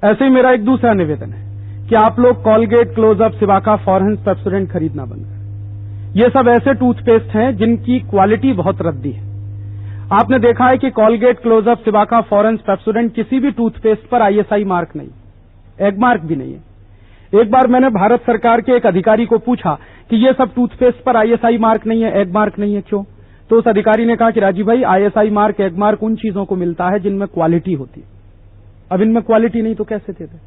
ऐसे ही मेरा एक दूसरा निवेदन है कि आप लोग कॉलगेट, क्लोजअप, सिवाका, फॉरहेंस, पेप्सोडेंट खरीदना बंद करें। ये सब ऐसे टूथपेस्ट हैं जिनकी क्वालिटी बहुत रद्दी है। आपने देखा है कि कॉलगेट, क्लोजअप, सिवाका, फॉरहेंस, पेप्सोडेंट किसी भी टूथपेस्ट पर आईएसआई मार्क नहीं, एग मार्क भी नहीं है। एक बार मैंने भारत सरकार के एक अधिकारी को पूछा कि ये सब टूथपेस्ट पर आईएसआई मार्क नहीं है, एग मार्क नहीं है, क्यों? तो उस अधिकारी ने कहा कि राजीव भाई, आईएसआई मार्क, एग मार्क उन चीजों को मिलता है जिनमें क्वालिटी होती है। अब इनमें क्वालिटी नहीं तो कैसे दे दे?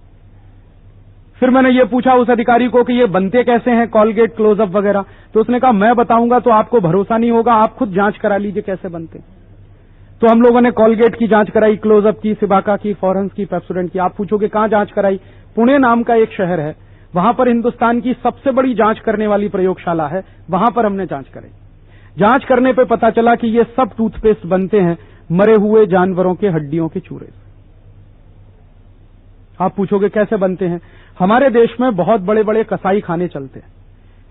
फिर मैंने ये पूछा उस अधिकारी को कि ये बनते कैसे हैं कॉलगेट, क्लोजअप वगैरह, तो उसने कहा मैं बताऊंगा तो आपको भरोसा नहीं होगा, आप खुद जांच करा लीजिए कैसे बनते। तो हम लोगों ने कॉलगेट की जांच कराई, क्लोजअप की, सिवाका की, फॉरेंस की, पेप्सोडेंट की। आप पूछोगे कहां जांच कराई? पुणे नाम का एक शहर है, वहां पर हिंदुस्तान की सबसे बड़ी जांच करने वाली प्रयोगशाला है, वहां पर हमने जांच कराई। जांच करने पे पता चला कि ये सब टूथपेस्ट बनते हैं मरे हुए जानवरों के हड्डियों के चूरे से। आप पूछोगे कैसे बनते हैं? हमारे देश में बहुत बड़े बड़े कसाई खाने चलते हैं।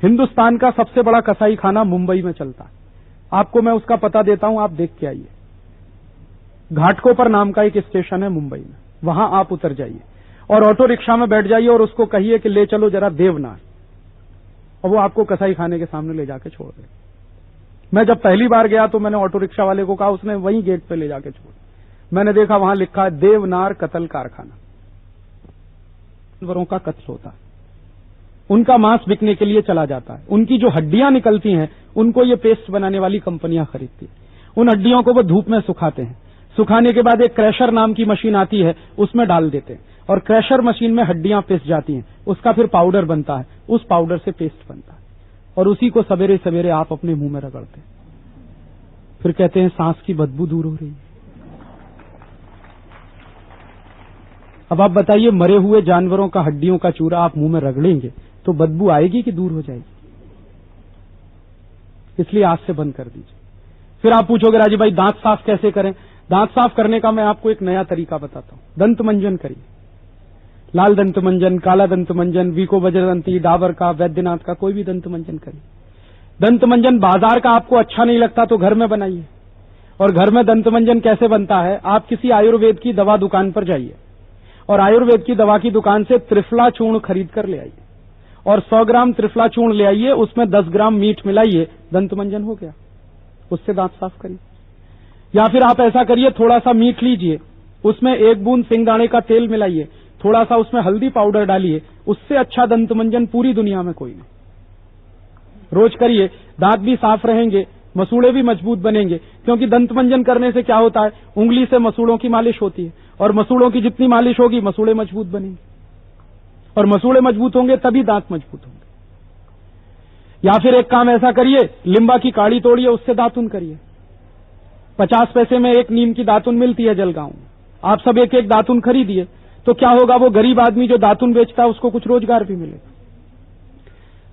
हिंदुस्तान का सबसे बड़ा कसाई खाना मुंबई में चलता है। आपको मैं उसका पता देता हूं, आप देख के आइए। घाटकोपर नाम का एक स्टेशन है मुंबई में, वहां आप उतर जाइए और ऑटो रिक्शा में बैठ जाइए और उसको कहिए कि ले चलो जरा देवनार, और वो आपको कसाई खाने के सामने ले जाके छोड़ दे। मैं जब पहली बार गया तो मैंने ऑटो रिक्शा वाले को कहा, उसने वहीं गेट पे ले जाके छोड़। मैंने देखा वहां लिखा है देवनार कत्ल कारखाना। जानवरों का कत्ल होता है, उनका मांस बिकने के लिए चला जाता है। उनकी जो हड्डियां निकलती हैं उनको ये पेस्ट बनाने वाली कंपनियां खरीदती हैं। उन हड्डियों को वो धूप में सुखाते हैं। सुखाने के बाद एक क्रैशर नाम की मशीन आती है, उसमें डाल देते हैं और क्रैशर मशीन में हड्डियां पिस जाती हैं। उसका फिर पाउडर बनता है, उस पाउडर से पेस्ट बनता है और उसी को सवेरे सवेरे आप अपने मुंह में रगड़ते हैं। फिर कहते हैं सांस की बदबू दूर हो रही है। अब आप बताइए, मरे हुए जानवरों का हड्डियों का चूरा आप मुंह में रगड़ेंगे तो बदबू आएगी कि दूर हो जाएगी? इसलिए आज से बंद कर दीजिए। फिर आप पूछोगे राजीव भाई दांत साफ कैसे करें? दांत साफ करने का मैं आपको एक नया तरीका बताता हूं। दंत मंजन करिए। लाल दंत मंजन, काला दंत मंजन, वीको वज्रदंती, डाबर का, वैद्यनाथ का, कोई भी दंत मंजन करिए। दंत मंजन बाजार का आपको अच्छा नहीं लगता तो घर में बनाइए। और घर में दंत मंजन कैसे बनता है? आप किसी आयुर्वेद की दवा दुकान पर जाइए और आयुर्वेद की दवा की दुकान से त्रिफला चूर्ण खरीद कर ले आइए और 100 ग्राम त्रिफला चूर्ण ले आइए, उसमें 10 ग्राम मीठ मिलाइए, दंत मंजन हो गया। उससे दांत साफ करिए। या फिर आप ऐसा करिए, थोड़ा सा मीठ लीजिए, उसमें 1 बूंद सिंगदाणे का तेल मिलाइए, थोड़ा सा उसमें हल्दी पाउडर डालिए, उससे अच्छा दंत मंजन पूरी दुनिया में कोई नहीं। रोज करिए, दांत भी साफ रहेंगे, मसूड़े भी मजबूत बनेंगे। क्योंकि दंत मंजन करने से क्या होता है, उंगली से मसूड़ों की मालिश होती है और मसूड़ों की जितनी मालिश होगी मसूड़े मजबूत बनेंगे और मसूड़े मजबूत होंगे तभी दांत मजबूत होंगे। या फिर एक काम ऐसा करिए, लिम्बा की काड़ी तोड़िए, उससे दातुन करिए। 50 पैसे में एक नीम की दातुन मिलती है जलगांव में। आप सब एक एक दातुन खरीदिए तो क्या होगा, वो गरीब आदमी जो दातुन बेचता है उसको कुछ रोजगार भी मिलेगा।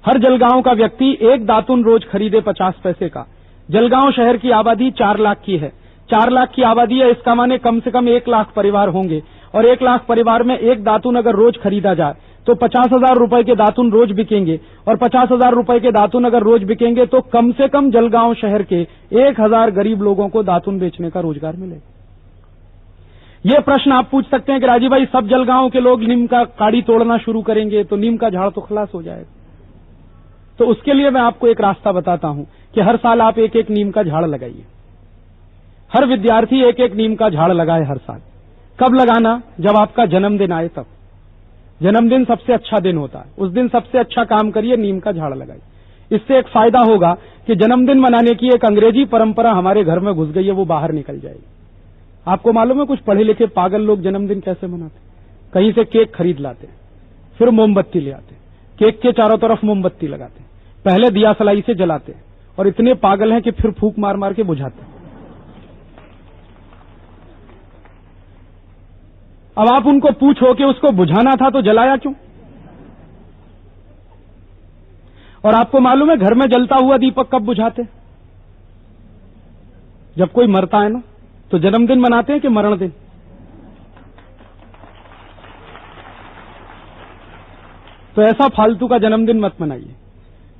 हर जलगांव का व्यक्ति एक दातुन रोज खरीदे 50 पैसे का। जलगांव शहर की आबादी 4 लाख की है। 4 लाख की आबादी है, इसका माने कम से कम 1 लाख परिवार होंगे और 1 लाख परिवार में एक दातुन अगर रोज खरीदा जाए तो 50,000 रुपए के दातुन रोज बिकेंगे और 50,000 रुपए के दातुन अगर रोज बिकेंगे तो कम से कम जलगांव शहर के 1000 गरीब लोगों को दातुन बेचने का रोजगार मिलेगा। ये प्रश्न आप पूछ सकते हैं कि राजीव भाई सब जलगांव के लोग नीम का काड़ी तोड़ना शुरू करेंगे तो नीम का झाड़ तो खलास हो जाएगा। तो उसके लिए मैं आपको एक रास्ता बताता हूं कि हर साल आप एक एक नीम का झाड़ लगाइए। हर विद्यार्थी एक एक नीम का झाड़ लगाए हर साल। कब लगाना? जब आपका जन्मदिन आए तब। जन्मदिन सबसे अच्छा दिन होता है, उस दिन सबसे अच्छा काम करिए, नीम का झाड़ लगाइए। इससे एक फायदा होगा कि जन्मदिन मनाने की एक अंग्रेजी परंपरा हमारे घर में घुस गई है, वो बाहर निकल जाएगी। आपको मालूम है कुछ पढ़े लिखे पागल लोग जन्मदिन कैसे मनाते? कहीं से केक खरीद लाते, फिर मोमबत्ती ले आते, केक के चारों तरफ मोमबत्ती लगाते, पहले दिया सलाई से जलाते और इतने पागल हैं कि फिर फूंक मार मार के बुझाते। अब आप उनको पूछो कि उसको बुझाना था तो जलाया क्यों? और आपको मालूम है घर में जलता हुआ दीपक कब बुझाते? जब कोई मरता है ना, तो जन्मदिन मनाते हैं कि मरण दिन? तो ऐसा फालतू का जन्मदिन मत मनाइए।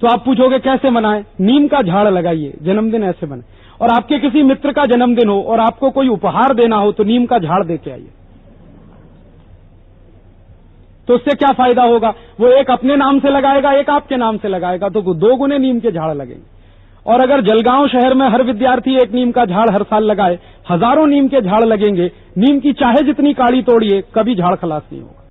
तो आप पूछोगे कैसे मनाएं? नीम का झाड़ लगाइए, जन्मदिन ऐसे मनाए। और आपके किसी मित्र का जन्मदिन हो और आपको कोई उपहार देना हो तो नीम का झाड़ देके आइए। तो उससे क्या फायदा होगा? वो एक अपने नाम से लगाएगा, एक आपके नाम से लगाएगा, तो 2 गुने नीम के झाड़ लगेंगे। और अगर जलगांव शहर में हर विद्यार्थी एक नीम का झाड़ हर साल लगाए, हजारों नीम के झाड़ लगेंगे। नीम की चाहे जितनी काड़ी तोड़िए, कभी झाड़ खलास नहीं होगा।